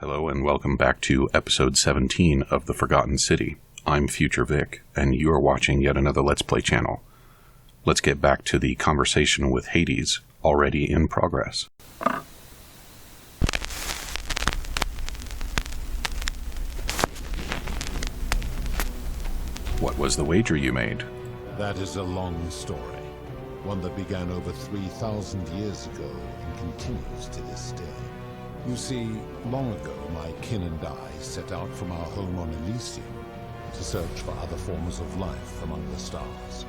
Hello and welcome back to episode 17 of The Forgotten City. I'm Future Vic, and you are watching yet another Let's Play channel. Let's get back to the conversation with Hades, already in progress. What was the wager you made? That is a long story, one that began over 3,000 years ago and continues to this day. You see, long ago my kin and I set out from our home on Elysium to search for other forms of life among the stars.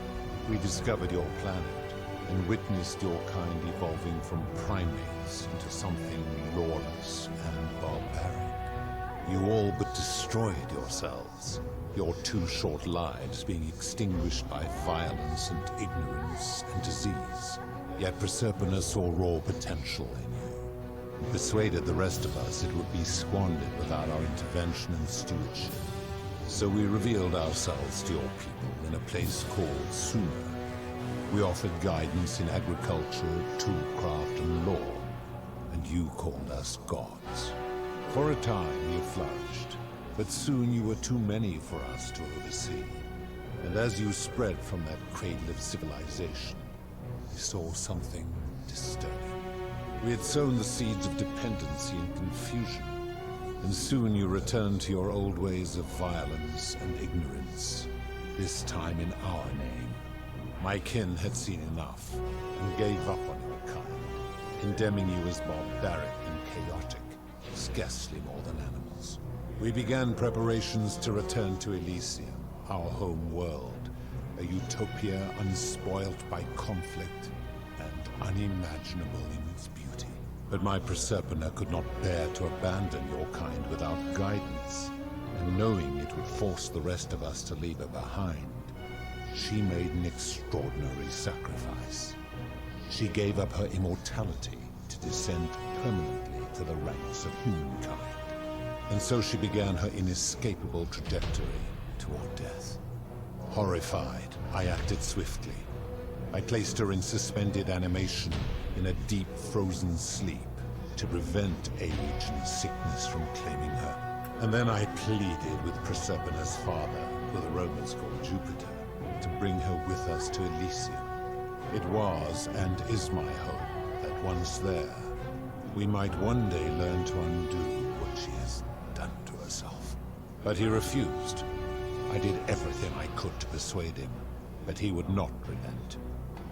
We discovered your planet and witnessed your kind evolving from primates into something lawless and barbaric. You all but destroyed yourselves, your two short lives being extinguished by violence and ignorance and disease. Yet Proserpina saw raw potential in you, and persuaded the rest of us it would be squandered without our intervention and stewardship. So we revealed ourselves to your people in a place called Sumer. We offered guidance in agriculture, toolcraft, and law, and you called us gods. For a time you flourished, but soon you were too many for us to oversee. And as you spread from that cradle of civilization, we saw something disturbing. We had sown the seeds of dependency and confusion, and soon you returned to your old ways of violence and ignorance, this time in our name. My kin had seen enough, and gave up on your kind, condemning you as barbaric and chaotic, scarcely more than animals. We began preparations to return to Elysium, our home world, a utopia unspoilt by conflict and unimaginable in its beauty. But my Proserpina could not bear to abandon your kind without guidance, and knowing it would force the rest of us to leave her behind, she made an extraordinary sacrifice. She gave up her immortality to descend permanently to the ranks of humankind. And so she began her inescapable trajectory toward death. Horrified, I acted swiftly. I placed her in suspended animation in a deep frozen sleep to prevent age and sickness from claiming her. And then I pleaded with Proserpina's father, who the Romans called Jupiter, to bring her with us to Elysium. It was and is my hope that once there, we might one day learn to undo what she has done to herself. But he refused. I did everything I could to persuade him, but he would not relent.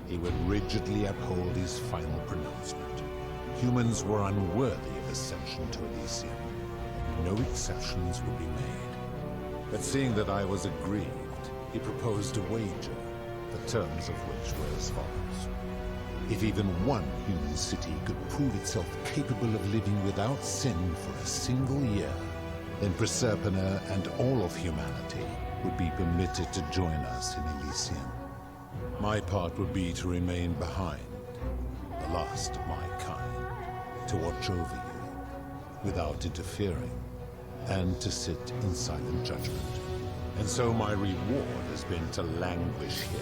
He would rigidly uphold his final pronouncement. Humans were unworthy of ascension to Elysium, and no exceptions would be made. But seeing that I was aggrieved, he proposed a wager, the terms of which were as follows. If even one human city could prove itself capable of living without sin for a single year, then Proserpina and all of humanity would be permitted to join us in Elysium. My part would be to remain behind, the last of my kind, to watch over you, without interfering, and to sit in silent judgment. And so my reward has been to languish here,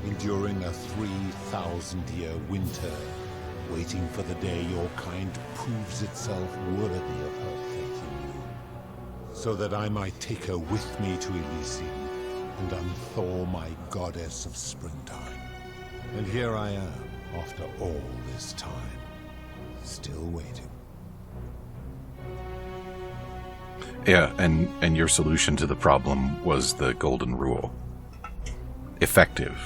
enduring a 3,000-year winter, waiting for the day your kind proves itself worthy of her faith in you, so that I might take her with me to Elysium and unthaw my goddess of springtime. And here I am, after all this time, still waiting. Yeah, and your solution to the problem was the golden rule. Effective.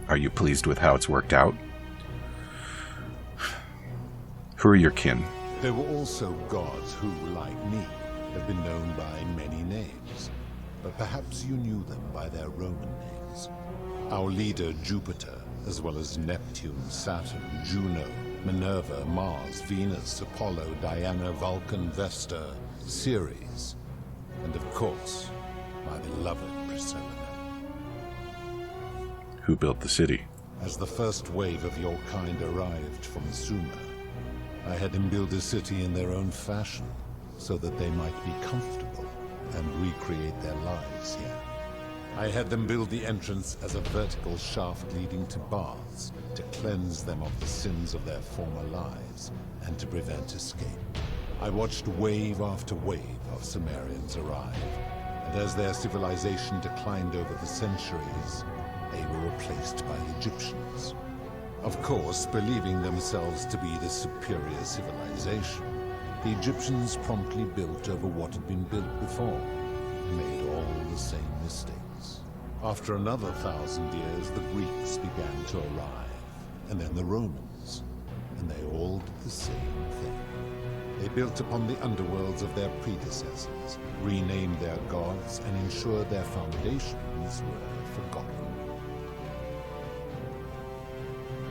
Are you pleased with how it's worked out? Who are your kin? There were also gods who, like me, have been known by many names, but perhaps you knew them by their Roman names. Our leader, Jupiter, as well as Neptune, Saturn, Juno, Minerva, Mars, Venus, Apollo, Diana, Vulcan, Vesta, Ceres, and of course, my beloved Proserpina. Who built the city? As the first wave of your kind arrived from Sumer, I had them build a city in their own fashion, so that they might be comfortable and recreate their lives here. I had them build the entrance as a vertical shaft leading to baths, to cleanse them of the sins of their former lives, and to prevent escape. I watched wave after wave of Sumerians arrive, and as their civilization declined over the centuries, they were replaced by Egyptians. Of course, believing themselves to be the superior civilization, the Egyptians promptly built over what had been built before, and made all the same mistakes. After another 1,000 years, the Greeks began to arrive, and then the Romans, and they all did the same thing. They built upon the underworlds of their predecessors, renamed their gods, and ensured their foundations were forgotten.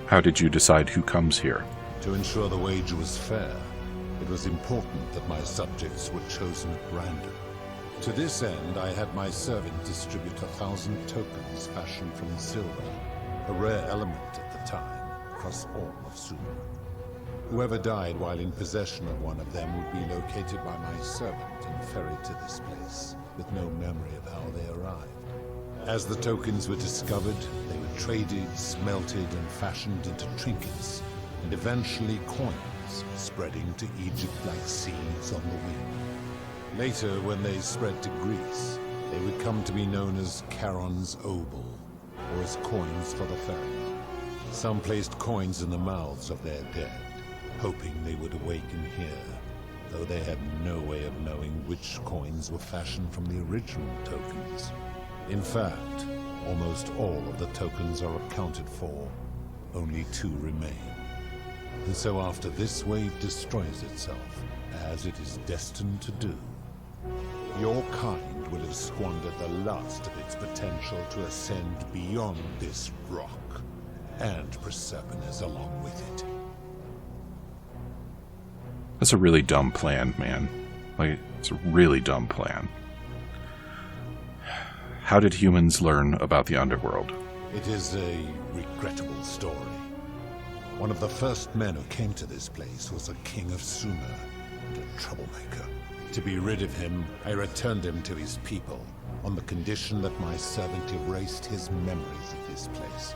How did you decide who comes here? To ensure the wager was fair, it was important that my subjects were chosen at random. To this end, I had my servant distribute 1,000 tokens fashioned from silver, a rare element at the time, across all of Sumer. Whoever died while in possession of one of them would be located by my servant and ferried to this place, with no memory of how they arrived. As the tokens were discovered, they were traded, smelted, and fashioned into trinkets, and eventually coins, spreading to Egypt like seeds on the wind. Later, when they spread to Greece, they would come to be known as Charon's obol, or as coins for the ferryman. Some placed coins in the mouths of their dead, hoping they would awaken here, though they had no way of knowing which coins were fashioned from the original tokens. In fact, almost all of the tokens are accounted for. Only 2 remain. And so after this wave destroys itself, as it is destined to do, your kind will have squandered the last of its potential to ascend beyond this rock, and Proserpines along with it. That's a really dumb plan, man. Like, it's a really dumb plan. How did humans learn about the underworld? It is a regrettable story. One of the first men who came to this place was a king of Sumer, and a troublemaker. To be rid of him, I returned him to his people, on the condition that my servant erased his memories of this place.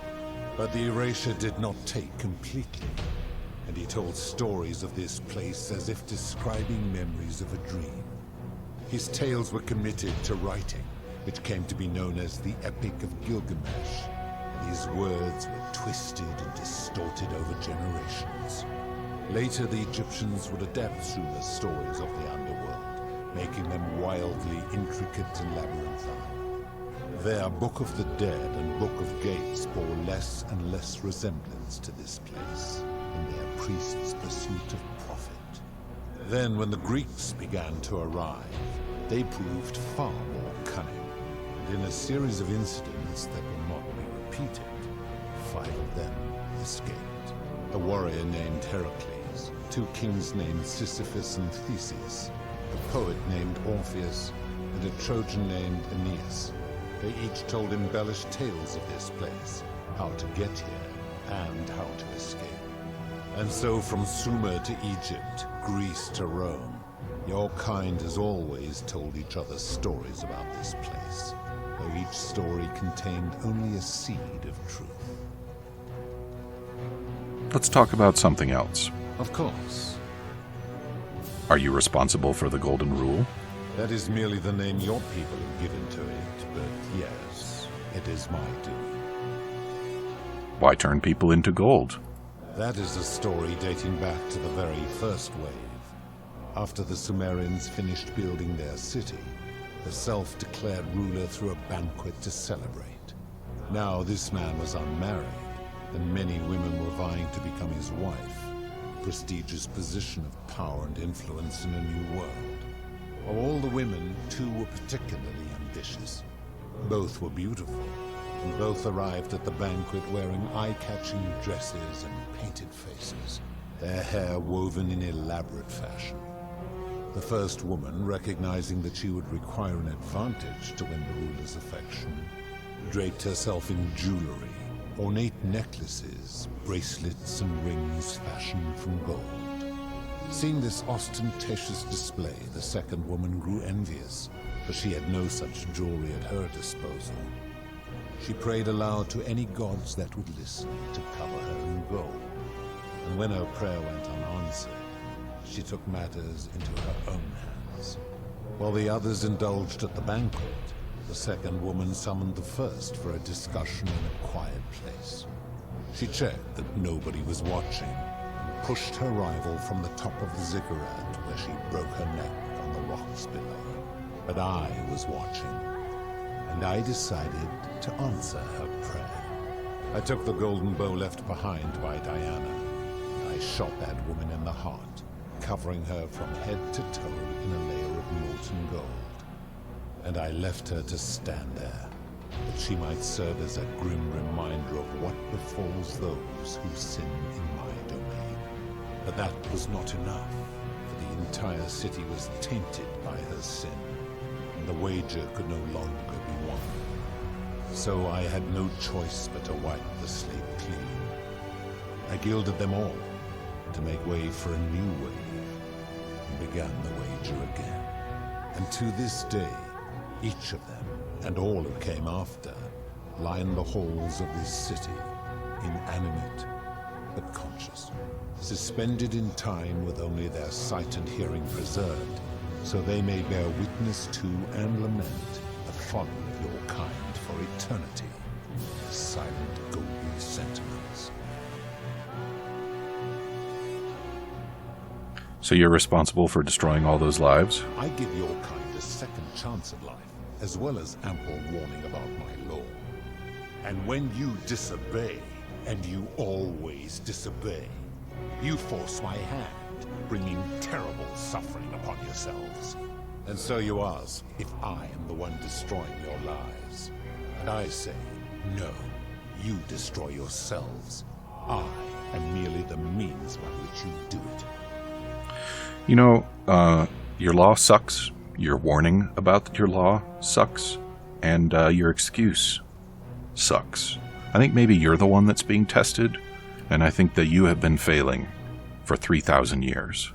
But the erasure did not take completely, and he told stories of this place as if describing memories of a dream. His tales were committed to writing, which came to be known as the Epic of Gilgamesh, and his words were twisted and distorted over generations. Later, the Egyptians would adapt Sumer's stories of the underworld, making them wildly intricate and labyrinthine. Their Book of the Dead and Book of Gates bore less and less resemblance to this place in their priests' pursuit of profit. Then, when the Greeks began to arrive, they proved far more cunning. In a series of incidents that will not be repeated, 5 of them escaped. A warrior named Heracles, 2 kings named Sisyphus and Theseus, a poet named Orpheus, and a Trojan named Aeneas. They each told embellished tales of this place, how to get here, and how to escape. And so from Sumer to Egypt, Greece to Rome, your kind has always told each other stories about this place, though each story contained only a seed of truth. Let's talk about something else. Of course. Are you responsible for the Golden Rule? That is merely the name your people have given to it, but yes, it is my duty. Why turn people into gold? That is a story dating back to the very first wave. After the Sumerians finished building their city, the self-declared ruler threw a banquet to celebrate. Now this man was unmarried, and many women were vying to become his wife, a prestigious position of power and influence in a new world. Of all the women, 2 were particularly ambitious. Both were beautiful, and both arrived at the banquet wearing eye-catching dresses and painted faces, their hair woven in elaborate fashion. The first woman, recognizing that she would require an advantage to win the ruler's affection, draped herself in jewelry, ornate necklaces, bracelets, and rings fashioned from gold. Seeing this ostentatious display, the second woman grew envious, for she had no such jewelry at her disposal. She prayed aloud to any gods that would listen to cover her in gold, and when her prayer went unanswered, she took matters into her own hands. While the others indulged at the banquet, the second woman summoned the first for a discussion in a quiet place. She checked that nobody was watching, and pushed her rival from the top of the ziggurat where she broke her neck on the rocks below. But I was watching, and I decided to answer her prayer. I took the golden bow left behind by Diana, and I shot that woman in the heart, covering her from head to toe in a layer of molten gold. And I left her to stand there, that she might serve as a grim reminder of what befalls those who sin in my domain. But that was not enough, for the entire city was tainted by her sin, and the wager could no longer be won. So I had no choice but to wipe the slate clean. I gilded them all, to make way for a new wave, and began the wager again. And to this day, each of them, and all who came after, line the halls of this city, inanimate but conscious, suspended in time with only their sight and hearing preserved, so they may bear witness to and lament the folly of your kind for eternity, silent golden sentinels. So you're responsible for destroying all those lives? I give your kind a second chance at life, as well as ample warning about my law. And when you disobey, and you always disobey, you force my hand, bringing terrible suffering upon yourselves. And so you ask if I am the one destroying your lives. And I say, no, you destroy yourselves. I am merely the means by which you do it. You know, your law sucks. Your warning about your law sucks. And your excuse sucks. I think maybe you're the one that's being tested, and I think that you have been failing for 3,000 years.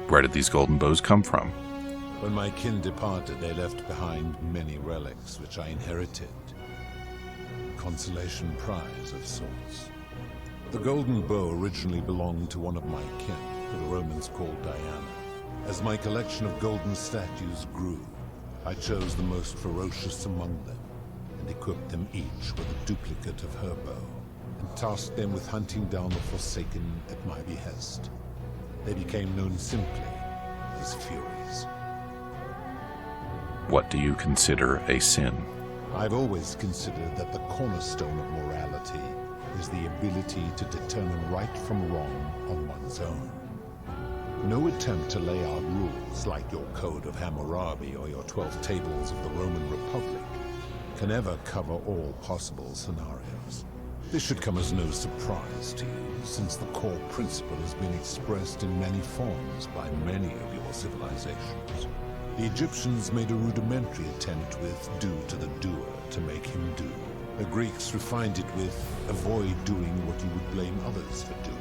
Where did these golden bows come from? When my kin departed, they left behind many relics which I inherited. Consolation prize of sorts. The golden bow originally belonged to one of my kin, who the Romans called Diana. As my collection of golden statues grew, I chose the most ferocious among them, and equipped them each with a duplicate of her bow, and tasked them with hunting down the Forsaken at my behest. They became known simply as Furies. What do you consider a sin? I've always considered that the cornerstone of morality is the ability to determine right from wrong on one's own. No attempt to lay out rules like your Code of Hammurabi or your 12 Tables of the Roman Republic can ever cover all possible scenarios. This should come as no surprise to you, since the core principle has been expressed in many forms by many of your civilizations. The Egyptians made a rudimentary attempt with do to the doer to make him do. The Greeks refined it with avoid doing what you would blame others for doing.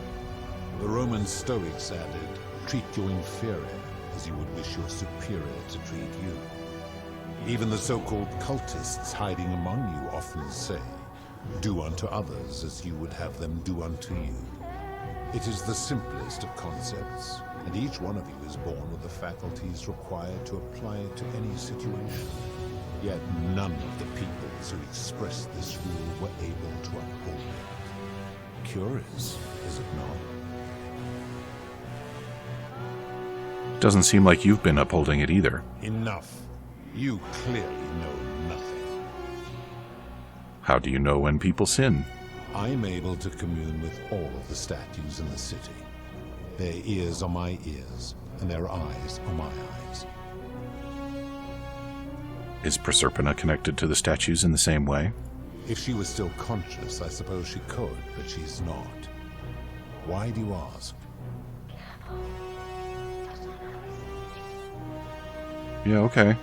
The Roman Stoics added, treat your inferior as you would wish your superior to treat you. Even the so-called cultists hiding among you often say, do unto others as you would have them do unto you. It is the simplest of concepts, and each one of you is born with the faculties required to apply it to any situation. Yet none of the peoples who expressed this rule were able to uphold it. Curious, is it not? Doesn't seem like you've been upholding it either. Enough. You clearly know nothing. How do you know when people sin? I'm able to commune with all of the statues in the city. Their ears are my ears, and their eyes are my eyes. Is Proserpina connected to the statues in the same way? If she was still conscious, I suppose she could, but she's not. Why do you ask? Yeah, okay.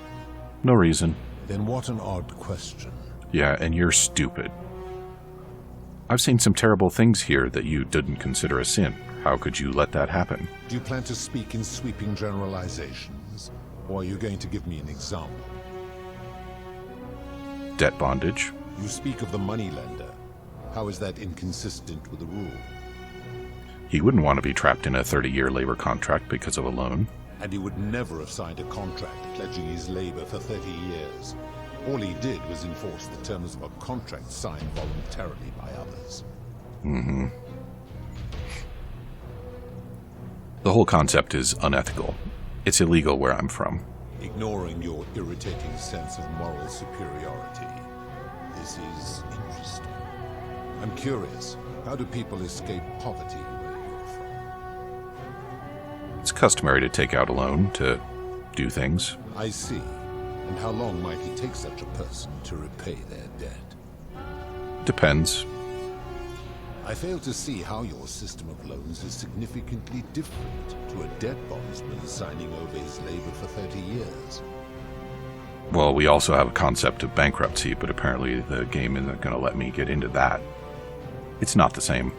No reason. Then what an odd question. Yeah, and you're stupid. I've seen some terrible things here that you didn't consider a sin. How could you let that happen? Do you plan to speak in sweeping generalizations? Or are you going to give me an example? Debt bondage. You speak of the moneylender. How is that inconsistent with the rule? He wouldn't want to be trapped in a 30-year labor contract because of a loan. And he would never have signed a contract pledging his labor for 30 years. All he did was enforce the terms of a contract signed voluntarily by others. Mm-hmm. The whole concept is unethical. It's illegal where I'm from. Ignoring your irritating sense of moral superiority, this is interesting. I'm curious, how do people escape poverty where you're from? It's customary to take out a loan to do things. I see. And how long might it take such a person to repay their debt? Depends. I fail to see how your system of loans is significantly different to a debt bondsman signing over his labor for 30 years. Well, we also have a concept of bankruptcy, but apparently the game isn't going to let me get into that. It's not the same.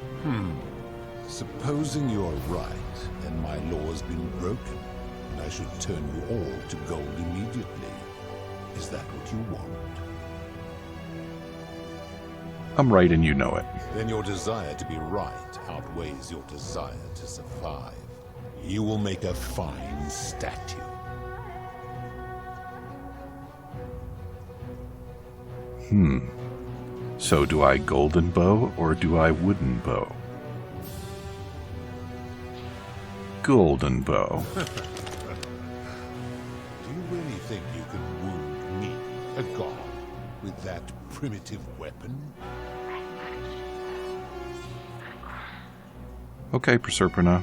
Supposing you're right, then my law has been broken, and I should turn you all to gold immediately. Is that what you want? I'm right and you know it. Then your desire to be right outweighs your desire to survive. You will make a fine statue. So do I golden bow or do I wooden bow? Golden bow. Do you really think you can wound me, a god, with that primitive weapon? Okay, Proserpina.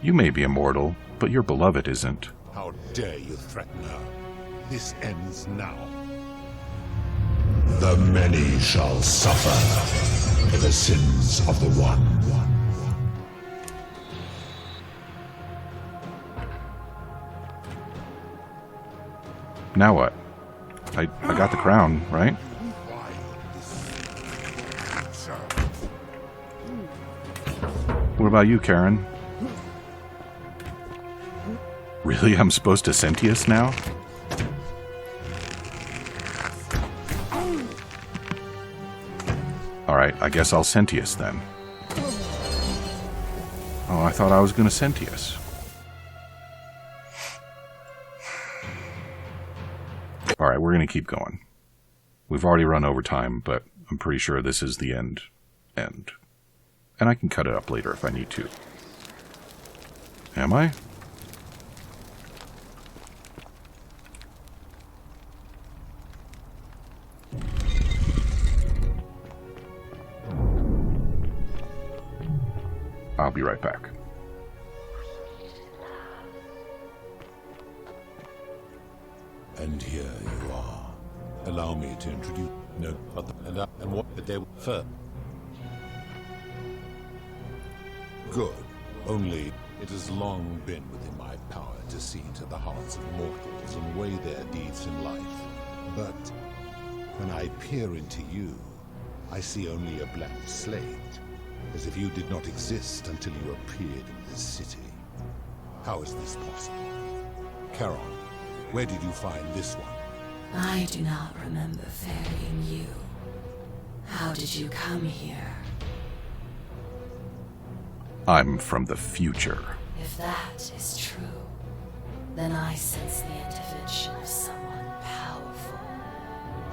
You may be immortal, but your beloved isn't. How dare you threaten her? This ends now. The many shall suffer for the sins of the one. Now what? I got the crown, right? What about you, Karen? Really? I'm supposed to Sentius now? Alright, I guess I'll Sentius then. Oh, I thought I was gonna Sentius. Alright, we're gonna keep going. We've already run over time, but I'm pretty sure this is the end. And I can cut it up later if I need to. Am I? I'll be right back. And here you are. Allow me to introduce... No, and what the day first. Good. Only it has long been within my power to see into the hearts of mortals and weigh their deeds in life. But when I peer into you, I see only a blank slate, as if you did not exist until you appeared in this city. How is this possible? Charon, where did you find this one? I do not remember ferrying you. How did you come here? I'm from the future. If that is true, then I sense the intervention of someone powerful.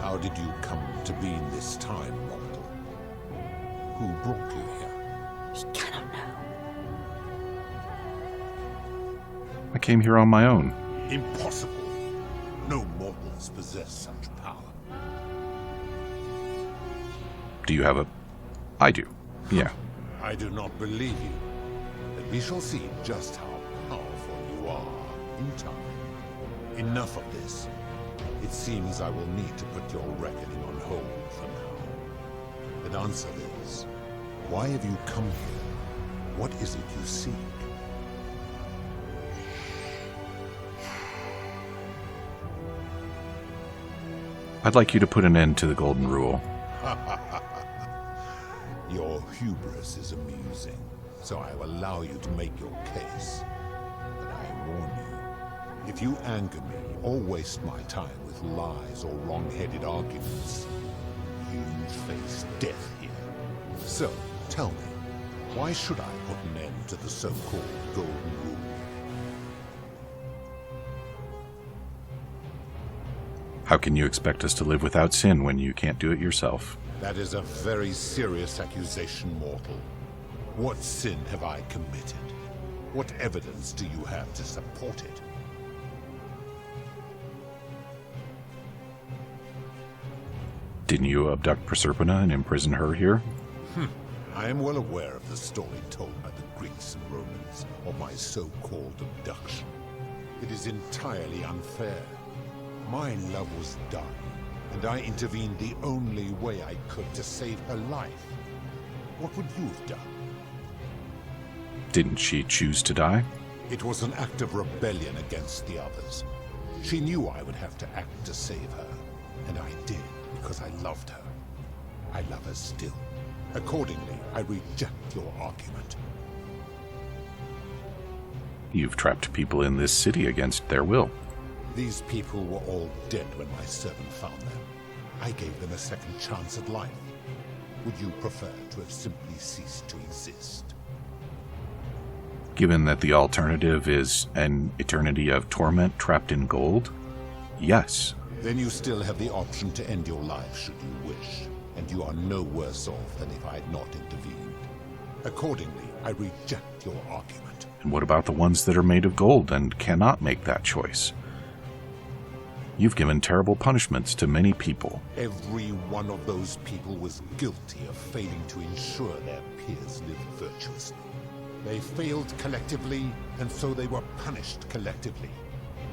How did you come to be in this time, mortal? Who brought you here? We cannot know. I came here on my own. Impossible. No mortals possess such power. Do you have a... I do. Yeah. I do not believe you. But we shall see just how powerful you are in time. Enough of this. It seems I will need to put your reckoning on hold for now. But answer this. Why have you come here? What is it you seek? I'd like you to put an end to the Golden Rule. Your hubris is amusing, so I will allow you to make your case. But I warn you, if you anger me or waste my time with lies or wrong-headed arguments, you face death here. So, Tell me, why should I put an end to the so-called Golden Rule? How can you expect us to live without sin when you can't do it yourself? That is a very serious accusation, mortal. What sin have I committed? What evidence do you have to support it? Didn't you abduct Proserpina and imprison her here? I am well aware of the story told by the Greeks and Romans of my so-called abduction. It is entirely unfair. My love was dying, and I intervened the only way I could to save her life. What would you have done? Didn't she choose to die? It was an act of rebellion against the others. She knew I would have to act to save her, and I did because I loved her. I love her still. Accordingly, I reject your argument. You've trapped people in this city against their will. These people were all dead when my servant found them. I gave them a second chance at life. Would you prefer to have simply ceased to exist? Given that the alternative is an eternity of torment trapped in gold? Yes. Then you still have the option to end your life should you wish, and you are no worse off than if I had not intervened. Accordingly, I reject your argument. And what about the ones that are made of gold and cannot make that choice? You've given terrible punishments to many people. Every one of those people was guilty of failing to ensure their peers lived virtuously. They failed collectively, and so they were punished collectively.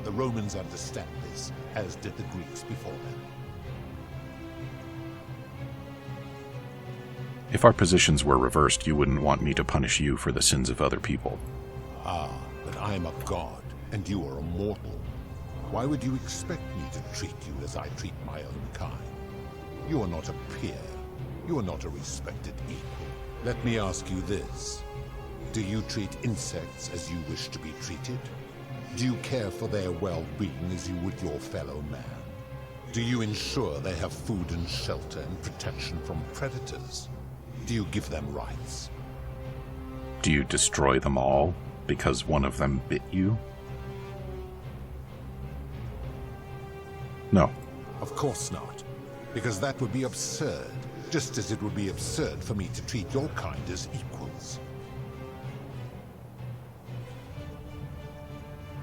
The Romans understand this, as did the Greeks before them. If our positions were reversed, you wouldn't want me to punish you for the sins of other people. Ah, but I am a god, and you are a mortal. Why would you expect me to treat you as I treat my own kind? You are not a peer. You are not a respected equal. Let me ask you this. Do you treat insects as you wish to be treated? Do you care for their well-being as you would your fellow man? Do you ensure they have food and shelter and protection from predators? Do you give them rights? Do you destroy them all because one of them bit you? No. Of course not. Because that would be absurd, just as it would be absurd for me to treat your kind as equals.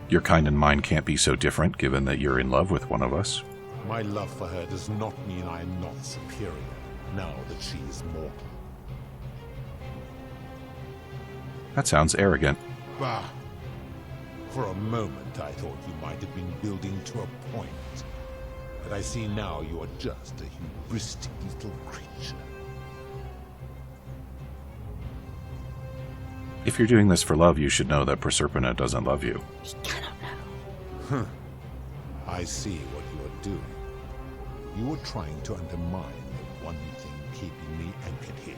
Your kind and mine can't be so different, given that you're in love with one of us. My love for her does not mean I am not superior, now that she is mortal. That sounds arrogant. Bah! For a moment I thought you might have been building to a point. But I see now you are just a hubristic little creature. If you're doing this for love, you should know that Proserpina doesn't love you. He cannot know. I see what you are doing. You are trying to undermine the one thing keeping me anchored here.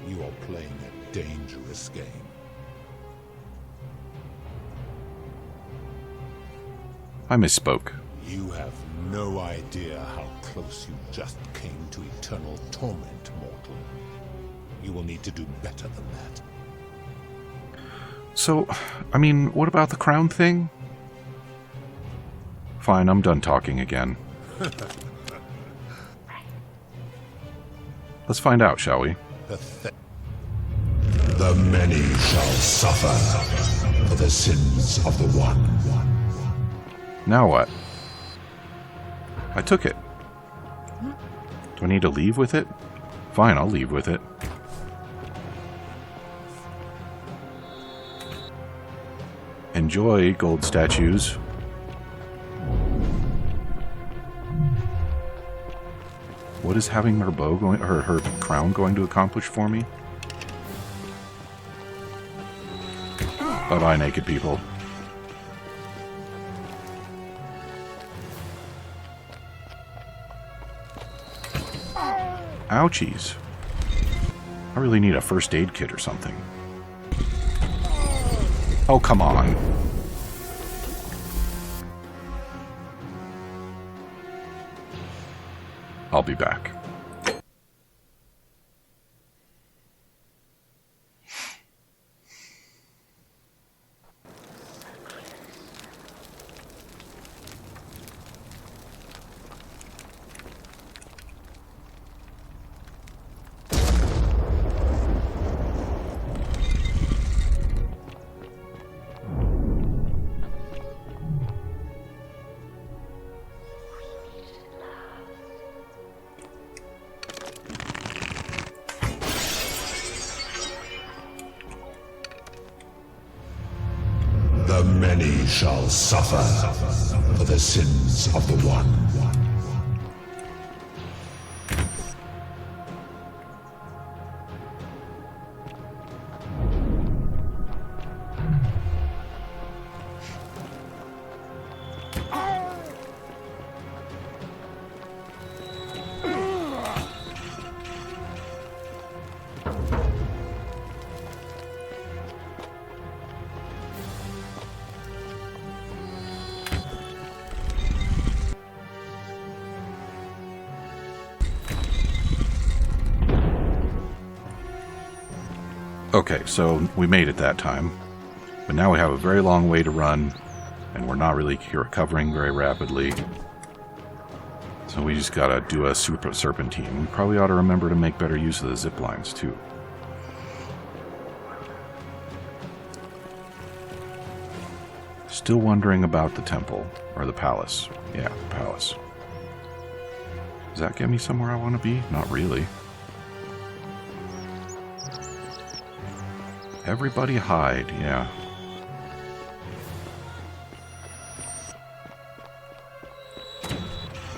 You are playing a dangerous game. I misspoke. You have no idea how close you just came to eternal torment, mortal. You will need to do better than that. So, I mean, what about the crown thing? Fine, I'm done talking again. Let's find out, shall we? The many shall suffer for the sins of the one. Now what? I took it. Do I need to leave with it? Fine, I'll leave with it. Enjoy, gold statues. What is having her bow going, her crown going to accomplish for me? Bye-bye, naked people. Ouchies. I really need a first aid kit or something. Oh, come on. I'll be back. The many shall suffer for the sins of the one. Okay, so we made it that time, but now we have a very long way to run, and we're not really recovering very rapidly. So we just gotta do a super serpentine. We probably ought to remember to make better use of the zip lines too. Still wondering about the temple, or the palace. Yeah, the palace. Does that get me somewhere I want to be? Not really. Everybody hide, yeah.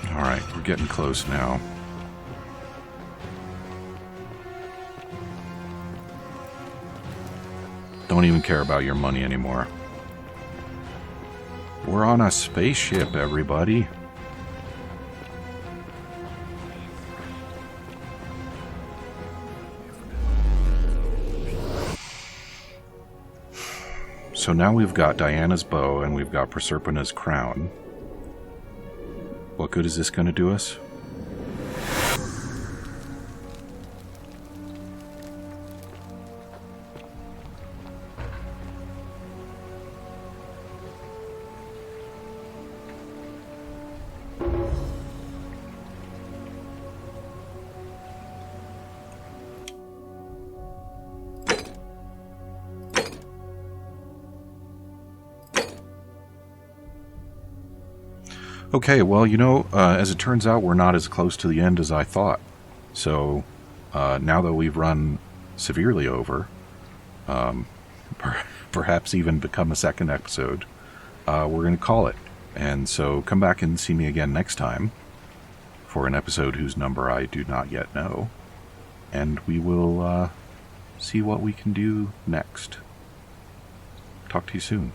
Alright, we're getting close now. Don't even care about your money anymore. We're on a spaceship, everybody. So now we've got Diana's bow and we've got Proserpina's crown. What good is this going to do us? Okay, well, you know, as it turns out, we're not as close to the end as I thought. So, now that we've run severely over, perhaps even become a second episode, we're going to call it. And so come back and see me again next time for an episode whose number I do not yet know. And we will see what we can do next. Talk to you soon.